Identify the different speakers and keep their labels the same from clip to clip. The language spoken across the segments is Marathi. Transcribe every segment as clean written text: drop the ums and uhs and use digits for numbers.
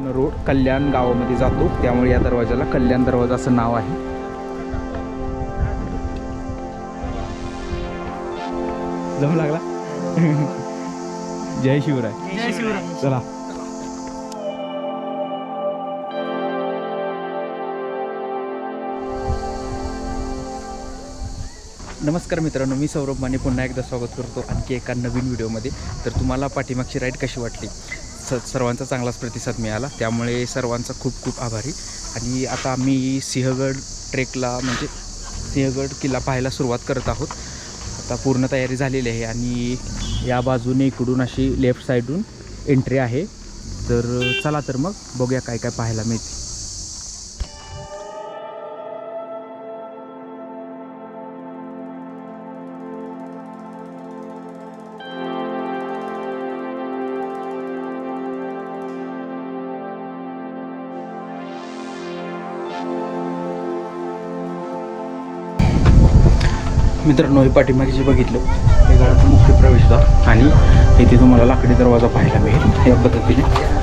Speaker 1: रोड कल्याण गावामध्ये जातो, त्यामुळे या दरवाजाला कल्याण दरवाजा असं नाव आहे. जम लागला. जय शिवराय.
Speaker 2: जय शिवराय.
Speaker 1: चला. नमस्कार मित्रांनो, मी सौरभ माने पुन्हा एकदा स्वागत करतो आणखी एका नवीन व्हिडिओमध्ये. तर तुम्हाला पाठीमागची राईड कशी वाटली? सर्वांचा चांगलाच प्रतिसाद मिळाला, त्यामुळे सर्वांचा खूप खूप आभारी. आणि आता आम्ही सिंहगड ट्रेकला म्हणजे सिंहगड किल्ला पाहायला सुरुवात करत आहोत. आता पूर्ण तयारी झालेली आहे आणि या बाजूने इकडून अशी लेफ्ट साईडून एंट्री आहे. तर चला तर मग बघूया काय काय पाहायला मिळते. मित्रांनो, हे पाठीमागे जे बघितलं हे गडाचं मुख्य प्रवेशद्वार आणि इथे तुम्हाला लाकडी दरवाजा पाहायला मिळेल या पद्धतीने.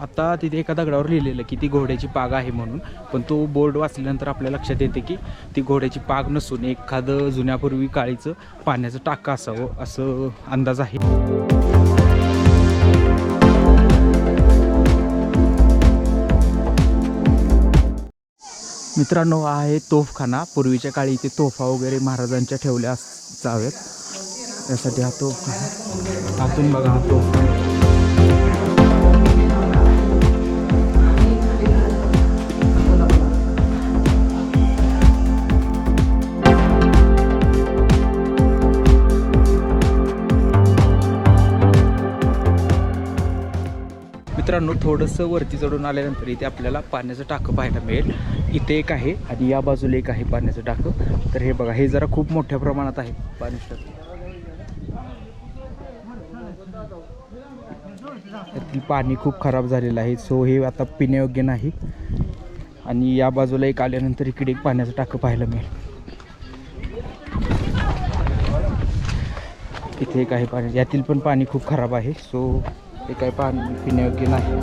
Speaker 1: आता तिथे एका दगडावर लिहिलेलं की ती घोड्याची पाग आहे म्हणून, पण तो बोर्ड वाचल्यानंतर आपल्या लक्षात येते की ती घोड्याची पाग नसून एखादं जुन्यापूर्वी काळीचं पाण्याचं टाकं असावं असं अंदाज आहे. मित्रांनो, हा आहे तोफखाना. पूर्वीच्या काळी इथे तोफा वगैरे महाराजांच्या ठेवल्या असाव्यात यासाठी हा तोफखाना. आतून बघा हा तोफखाना. मित्रांनो, थोडंसं वरती चढून आल्यानंतर इथे आपल्याला पाण्याचं टाकं पाहायला मिळेल. इथे एक आहे आणि या बाजूला एक आहे पाण्याचं टाकं. तर हे बघा, हे जरा खूप मोठ्या प्रमाणात आहे पाण्याचं टाकं. त्यातील पाणी खूप खराब झालेलं आहे, सो हे आता पिण्यायोग्य नाही. आणि या बाजूला एक आल्यानंतर इकडे एक पाण्याचं टाकं पाहायला मिळेल. इथे एक आहे पाणी, यातील पण पाणी खूप खराब आहे, सो हे काही पाणी पिण्यायोग्य नाही.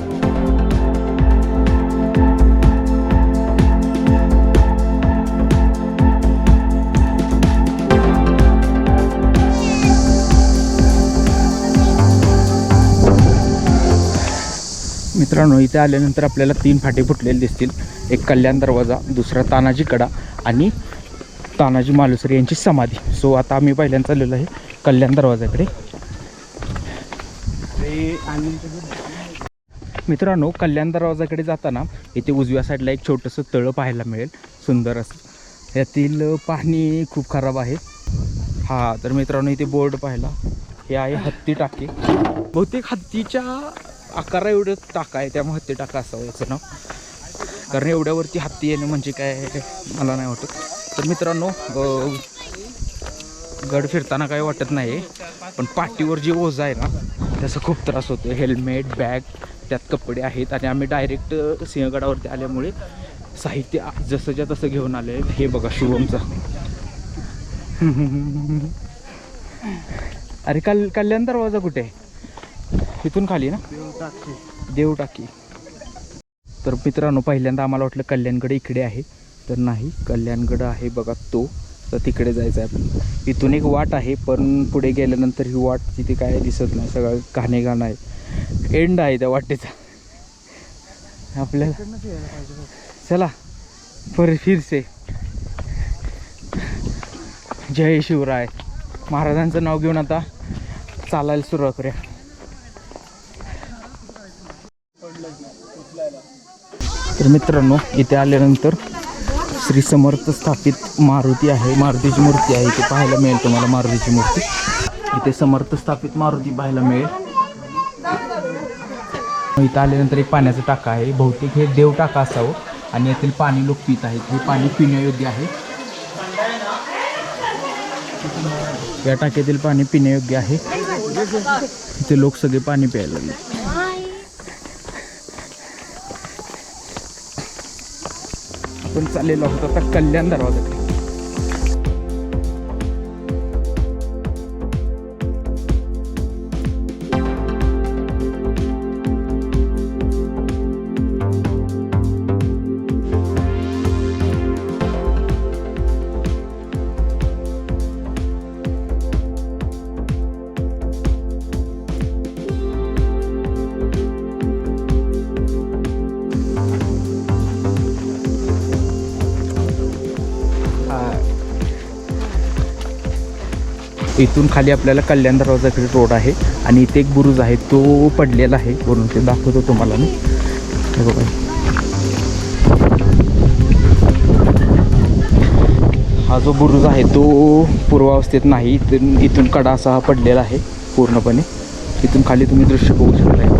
Speaker 1: मित्रांनो, इथे आल्यानंतर आपल्याला 3 फाटे फुटलेले दिसतील. एक कल्याण दरवाजा, दुसरा तानाजी कडा आणि तानाजी मालुसरे यांची समाधी. सो आता आम्ही पहिल्यांदा चाललेलो आहे कल्याण दरवाजाकडे. मित्रांनो, कल्याण दरवाजाकडे जाताना इथे उजव्या साईडला एक छोटंसं तळं पाहायला मिळेल, सुंदर असं. यातील पाणी खूप खराब आहे. हा तर मित्रांनो, इथे बोर्ड पाहिला, हे आहे हत्ती टाके. बहुतेक हत्तीच्या आकारा एवढं टाका आहे, त्यामुळे हत्ती टाका असावं याचं नाव. कारण एवढ्यावरती हत्ती येणं म्हणजे काय मला नाही वाटत. तर मित्रांनो, गड फिरताना काही वाटत नाही, पण पाठीवर जे ओझं आहे ना त्याचा खूप त्रास होतो. हेल्मेट, बॅग, त्यात कपडे आहेत आणि आम्ही डायरेक्ट सिंहगडावरती आल्यामुळे साहित्य जसंच्या तसं घेऊन आले. हे बघा, शिवमचा अरे कल्याण दरवाजा कुठे आहे? इथून खाली ना, देव टाकी. तर मित्रांनो, पहिल्यांदा आम्हाला वाटलं कल्याणगड इकडे आहे, तर नाही, कल्याणगड आहे बघा तो, तर तिकडे जायचं आहे आपल्याला. इथून एक वाट आहे, पण पुढे गेल्यानंतर ही वाट तिथे काय दिसत नाही, सगळं घाणेघाण आहे, एंड आहे त्या वाटेचा. आपल्याला चला फिरसे. जय शिवराय महाराजांचं नाव घेऊन आता चालायला सुरुवात करूया. तर मित्रांनो, इथे आल्यानंतर श्री समर्थ स्थापित मारुती आहे, मारुतीची मूर्ती आहे, इथे पाहायला मिळेल तुम्हाला. मारुतीची मूर्ती इथे समर्थ स्थापित मारुती पाहायला मिळेल. इथं आल्यानंतर एक पाण्याचा टाका आहे, बहुतेक हे देव टाका असावं, आणि यातील पाणी लोक पित आहेत. हे पाणी पिण्यायोग्य आहे, या टाक्यातील पाणी पिण्यायोग्य आहे. इथे लोक सगळे पाणी प्यायला लागले. आपण चाललेलो आहोत आता कल्याण दरवाजाकडे. इथून खाली आपल्याला कल्याण दरवाजाकडे रोड आहे, आणि इथे एक बुरुज आहे, तो पडलेला आहे वरून, ते दाखवतो तुम्हाला मी. हे बघा, हा जो बुरुज आहे तो पूर्वावस्थेत नाही, इथून कडा असा पडलेला आहे पूर्णपणे. इथून खाली तुम्ही दृश्य बघू शकता.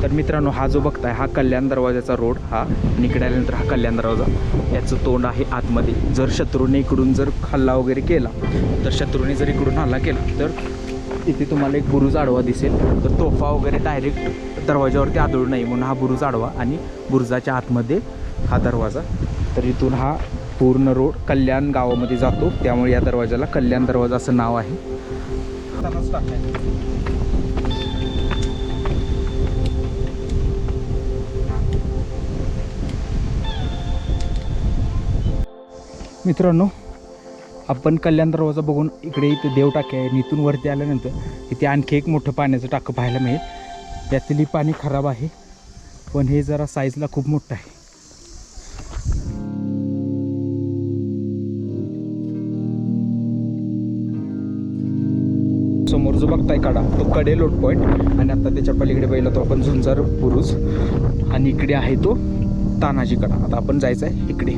Speaker 1: तर मित्रांनो, हा जो बघताय हा कल्याण दरवाजाचा रोड, हा इकडे आल्यानंतर हा कल्याण दरवाजा, याचं तोंड आहे आतमध्ये. जर शत्रूने इकडून जर हल्ला वगैरे केला, तर शत्रूने जर इकडून हल्ला केला तर इथे तुम्हाला एक बुरुज आडवा दिसेल. तर तोफा वगैरे डायरेक्ट दरवाजावरती आदळू नये म्हणून हा बुरुज आडवा, आणि बुरुजाच्या आतमध्ये हा दरवाजा. तर इथून हा पूर्ण रोड कल्याण गावामध्ये जातो, त्यामुळे या दरवाजाला कल्याण दरवाजा असं नाव आहे. मित्रांनो, आपण कल्याण दरवाजा बघून इकडे इथे देव टाके आहे, इथून वरती आल्यानंतर इथे आणखी एक मोठं पाण्याचं टाकं पाहायला मिळेल. त्यातली पाणी खराब आहे, पण हे जरा साईजला खूप मोठं आहे. समोर जो बघताय कडा, तो कडे लोट पॉईंट, आणि आता त्याच्या पलीकडे पहिला तो आपण झुंजार बुरुज, आणि इकडे आहे तो तानाजी कडा. आता आपण जायचं आहे इकडे.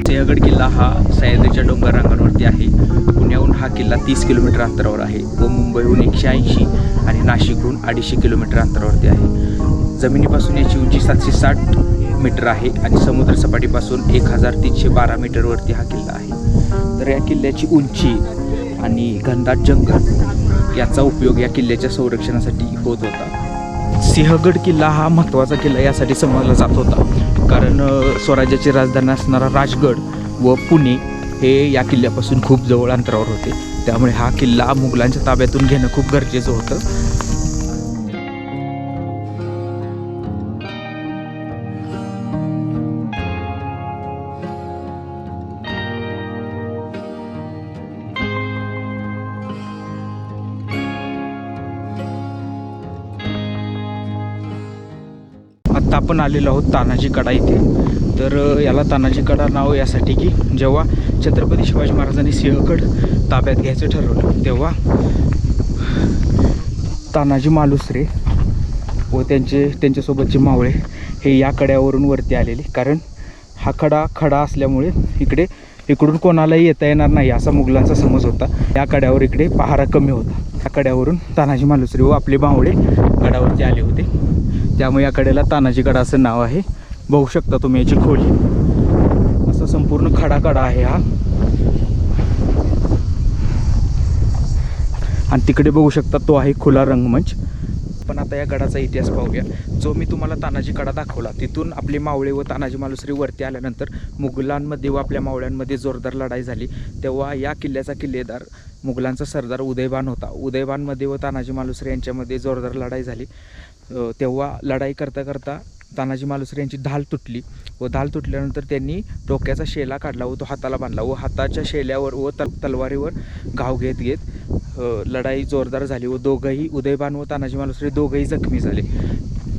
Speaker 1: सिंहगड किल्ला हा सह्याद्रीच्या डोंगर रांगांवरती आहे. पुण्याहून हा किल्ला 30 किलोमीटर अंतरावर आहे, व मुंबईहून 180 आणि नाशिकहून 250 किलोमीटर अंतरावरती आहे. जमिनीपासून याची उंची 760 मीटर आहे, आणि समुद्रसपाटीपासून 1312 मीटरवरती हा किल्ला आहे. तर या किल्ल्याची उंची आणि घनदाट जंगल याचा उपयोग या किल्ल्याच्या संरक्षणासाठी होत होता. सिंहगड किल्ला हा महत्त्वाचा किल्ला यासाठी समजला जात होता, कारण स्वराज्याची राजधानी असणारा राजगड व पुणे हे या किल्ल्यापासून खूप जवळ अंतरावर होते. त्यामुळे हा किल्ला मुघलांच्या ताब्यातून घेणं खूप गरजेचं होतं. आत्ता आपण आलेलो आहोत तानाजी कडा इथे. तर याला तानाजी कडा नाव यासाठी की जेव्हा छत्रपती शिवाजी महाराजांनी सिंहगड ताब्यात घ्यायचं ठरवलं तेव्हा तानाजी मालुसरे व त्यांच्यासोबतचे मावळे हे या कड्यावरून वरती आलेले. कारण हा खडा असल्यामुळे इकडून कोणालाही येता येणार नाही असा मुघलांचा समज होता. या कड्यावर इकडे पहारा कमी होता. या कड्यावरून तानाजी मालुसरे व आपले मावळे गडावरती आले होते. त्यामुळे या कड्याला तानाजी कडा असं नाव आहे. बघू शकता तुम्ही याची खोली. असं संपूर्ण खडा आहे हा. आणि तिकडे बघू शकता तो आहे खुला रंगमंच. पण आता या गडाचा इतिहास पाहूया. जो मी तुम्हाला तानाजी कडा दाखवला तिथून आपले मावळे व तानाजी मालुसरे वरती आल्यानंतर मुघलांमध्ये व आपल्या मावळ्यांमध्ये जोरदार लढाई झाली. तेव्हा या किल्ल्याचा किल्लेदार मुघलांचा सरदार उदयबान होता. उदयबानमध्ये व तानाजी मालुसरे यांच्यामध्ये जोरदार लढाई झाली. तेव्हा लढाई करता तानाजी मालुसरे यांची ढाल तुटली व ढाल तुटल्यानंतर त्यांनी डोक्याचा शेला काढला व तो हाताला बांधला व हाताच्या शेल्यावर व तलवारीवर घाव घेत लढाई जोरदार झाली व दोघंही उदयबान व तानाजी मालुसरे दोघंही जखमी झाले.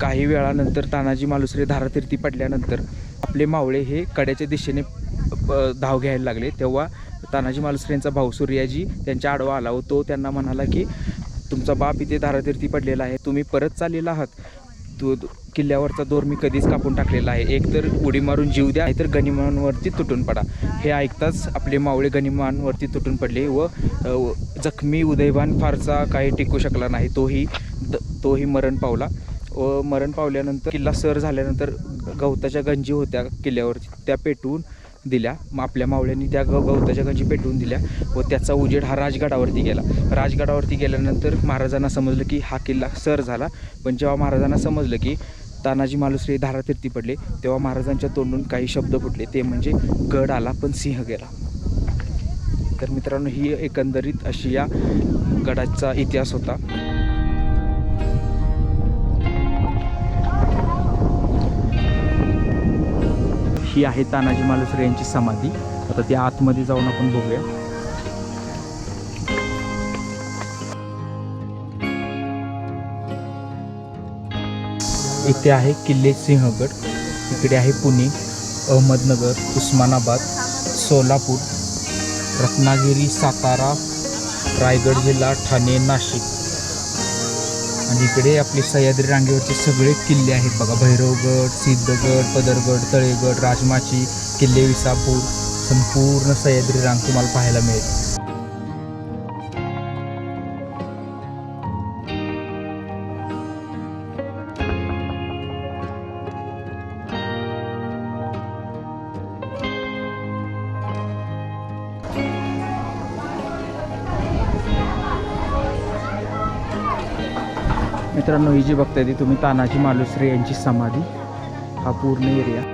Speaker 1: काही वेळानंतर तानाजी मालुसरे धारातीर्थी पडल्यानंतर आपले मावळे हे कड्याच्या दिशेने धाव घ्यायला लागले. तेव्हा तानाजी मालुसरे यांचा भाऊ सूर्याजी त्यांच्या आडवा आला व तो त्यांना म्हणाला की तुमचा बाप इथे धारातीर्थी पडलेला आहे, तुम्ही परत चाललेला आहात. किल्ल्यावरचा दोर मी कधीच कापून टाकलेला आहे. एकतर उडी मारून जीव द्या नाहीतर गनिमांवरती तुटून पडा. हे ऐकताच आपले मावळे गनिमांवरती तुटून पडले व जखमी उदयबान फारसा काही टिकू शकला नाही. तोही मरण पावला व मरण पावल्यानंतर किल्ला सर झाल्यानंतर गवताच्या गंजी होत्या किल्ल्यावरती त्या पेटवून दिल्या. मग आपल्या मावळ्यांनी त्या गवताच्या गंजी पेटवून दिल्या व त्याचा उजेड हा राजगडावरती गेला. राजगडावरती गेल्यानंतर महाराजांना समजलं की हा किल्ला सर झाला. पण जेव्हा महाराजांना समजलं की तानाजी मालुसरे धारातीर्थी पडले तेव्हा महाराजांच्या तोंडून काही शब्द फुटले. ते म्हणजे गड आला पण सिंह गेला. तर मित्रांनो ही एकंदरीत अशी या गडाचा इतिहास होता. ही आहे तानाजी मालुसरे यांची समाधी. आता त्या आतमध्ये जाऊन आपण बघूया. इथे आहे किल्ले सिंहगड. इकडे आहे पुणे, अहमदनगर, उस्मानाबाद, सोलापूर, रत्नागिरी, सातारा, रायगड जिल्हा, ठाणे, नाशिक. आणि इकडे आपले सह्याद्री रांगेवरचे सगळे किल्ले आहेत बघा. भैरवगड, सिद्धगड, पदरगड, तळेगड, राजमाची, किल्ले विसापूर, संपूर्ण सह्याद्री रांग तुम्हाला पाहायला मिळेल. मित्रांनो ही जी बघताय ती तुम्ही तानाजी मालुसरे यांची समाधी. हा पूर्ण एरिया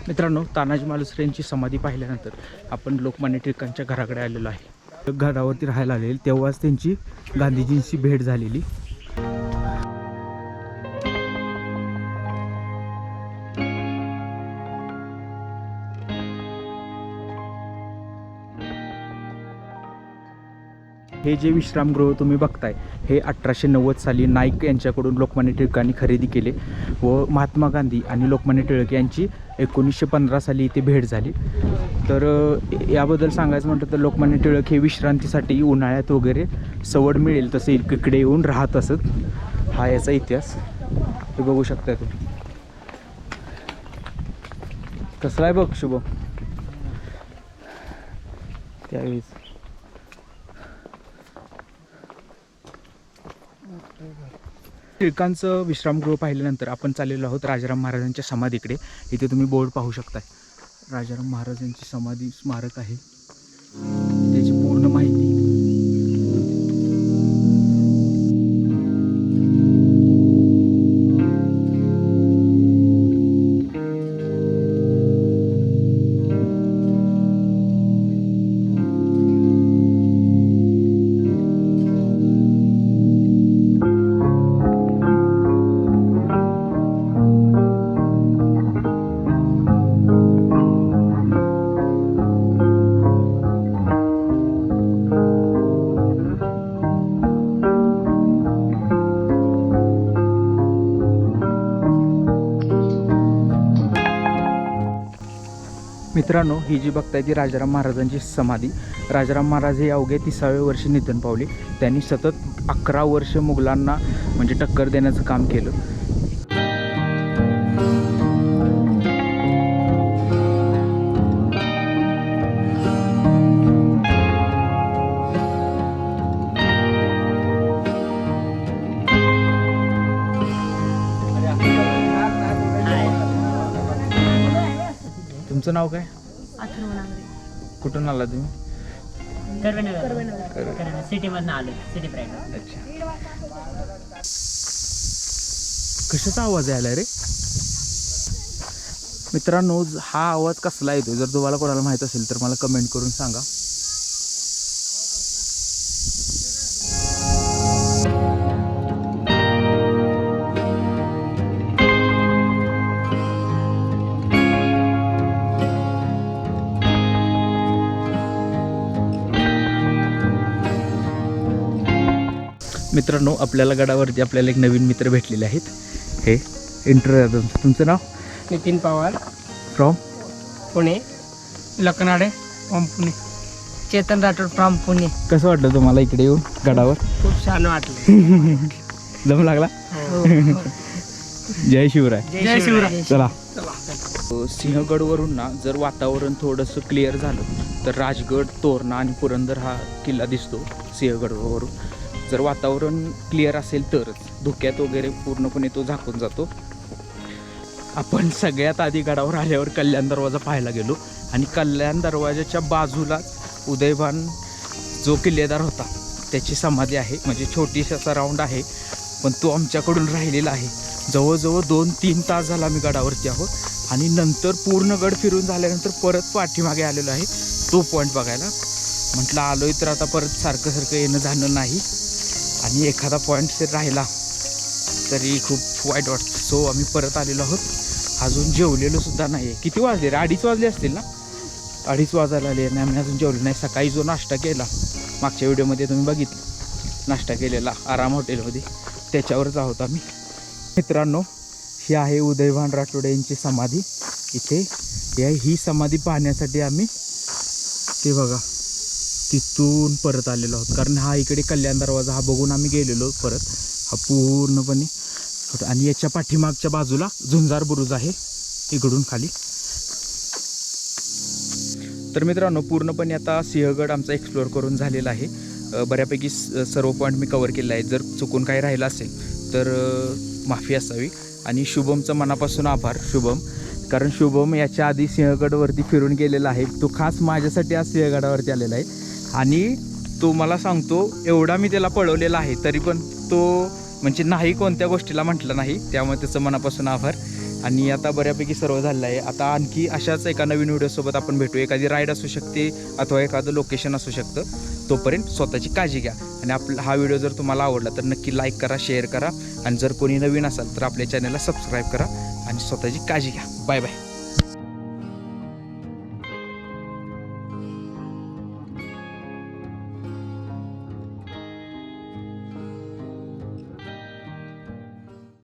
Speaker 1: मित्रांनो तानाजी मालुसरे यांची समाधी पाहिल्यानंतर आपण लोकमान्य टिळकांच्या घराकडे आलेलो आहे. घरावरती राहायला आलेले तेव्हाच त्यांची गांधीजींची भेट झालेली. हे जे विश्रामगृह तुम्ही बघताय हे 1890 साली नाईक यांच्याकडून लोकमान्य टिळकांनी खरेदी केले व महात्मा गांधी आणि लोकमान्य टिळक यांची 1915 साली इथे भेट झाली. तर याबद्दल सांगायचं म्हटलं तर लोकमान्य टिळक हे विश्रांतीसाठी उन्हाळ्यात वगैरे सवड मिळेल तसे इकडे येऊन राहत असत. हा याचा इतिहास हे बघू शकताय तुम्ही. कसला आहे बघ शुभ त्यावेळेस. टिळकांचं विश्रामगृह पाहिल्यानंतर आपण चाललेलो आहोत राजाराम महाराजांच्या समाधीकडे. इथे तुम्ही बोर्ड पाहू शकताय. राजाराम महाराजांची समाधी स्मारक आहे. त्याची पूर्ण माहिती मित्रांनो, ही जी बघताय ती राजाराम महाराजांची समाधी. राजाराम महाराज हे अवघे 30व्या वर्षी निधन पावले. त्यांनी सतत 11 वर्ष मुघलांना म्हणजे टक्कर देण्याचं काम केलं. तुमचं नाव काय?
Speaker 2: अथर्व नांगरे.
Speaker 1: कुठून आला तुम्ही?
Speaker 2: कर्वेनगर सिटीमधनं आलो. City pride.
Speaker 1: अच्छा. कशाचा आवाज यायला रे? मित्रांनो, हा आवाज कसला येतो जर तुम्हाला कोणाला माहीत असेल तर मला कमेंट करून सांगा. मित्रांनो, आपल्याला गडावरती आपल्याला एक नवीन मित्र भेटलेले आहेत. हे इंटरव्ह्यू. तुमचं नाव?
Speaker 3: Nitin Pawar,
Speaker 1: from?
Speaker 3: Pune. Lakhanade from Pune. Chetan Rathod from Pune.
Speaker 1: कसं वाटलं तुम्हाला इकडे येऊन गडावर?
Speaker 3: खूप छान वाटलं.
Speaker 1: दम लागला? जय शिवराय.
Speaker 3: जय शिवराय.
Speaker 1: चला. सिंहगडवरून ना जर वातावरण थोडंसं क्लिअर झालं तर राजगड, तोरणा आणि पुरंदर हा किल्ला दिसतो सिंहगडवरून. जर वातावरण क्लिअर असेल तरच, धुक्यात वगैरे पूर्णपणे तो झाकून जातो. आपण सगळ्यात आधी गडावर आल्यावर कल्याण दरवाजा पाहायला गेलो आणि कल्याण दरवाजाच्या बाजूला उदयभान जो किल्लेदार होता त्याची समाधी आहे. म्हणजे छोटीशी असा राऊंड आहे, पण तो आमच्याकडून राहिलेला आहे. जवळजवळ 2-3 तास झाला आम्ही गडावरती आहोत आणि नंतर पूर्ण गड फिरून झाल्यानंतर परत पाठीमागे आलेलो आहे तो पॉईंट बघायला. म्हटलं आलोय तर आता परत सारखं येणं जाणं नाही आणि एखादा पॉईंट जर राहिला तरी खूप वाईट वाटतं. सो आम्ही परत आलेलो आहोत. अजून जेवलेलो सुद्धा नाही आहे. किती वाजले रे? 2:30 वाजले असतील ना? 2:30 वाजायला आले आणि आम्ही अजून जेवलो नाही. सकाळी जो नाश्ता केला मागच्या व्हिडिओमध्ये तुम्ही बघितलं, नाश्ता केलेला आराम हॉटेलमध्ये, त्याच्यावरच आहोत आम्ही. मित्रांनो, ही आहे उदयभान राठोड यांची समाधी. इथे ही समाधी पाहण्यासाठी आम्ही ते बघा तिथून परत आलेलो आहोत. कारण हा इकडे कल्याण दरवाजा हा बघून आम्ही गेलेलो परत. हा पूर्णपणे आणि याच्या पाठीमागच्या बाजूला झुंजार बुरुज आहे इकडून खाली. तर मित्रांनो, पूर्णपणे आता सिंहगड आमचा एक्सप्लोअर करून झालेला आहे. बऱ्यापैकी सर्व पॉईंट मी कवर केले आहेत. जर चुकून काही राहिलं असेल तर माफी असावी. आणि शुभमचं मनापासून आभार शुभम, कारण शुभम याच्या आधी सिंहगडवरती फिरून गेलेला आहे. तो खास माझ्यासाठी आज सिंहगडावरती आलेला आहे आणि तो मला सांगतो एवढा मी त्याला पळवलेला आहे तरी पण तो म्हणजे नाही कोणत्या गोष्टीला म्हटलं नाही. त्यामुळे त्याचं मनापासून आभार. आणि आता बऱ्यापैकी सर्व झालं आहे. आता आणखी अशाच एका नवीन व्हिडिओसोबत आपण भेटू. एखादी राईड असू शकते अथवा एखादं लोकेशन असू शकतं. तोपर्यंत स्वतःची काळजी घ्या. आणि हा व्हिडिओ जर तुम्हाला आवडला तर नक्की लाईक करा, शेअर करा आणि जर कोणी नवीन असाल तर आपल्या चॅनलला सबस्क्राईब करा आणि स्वतःची काळजी घ्या. Bye bye.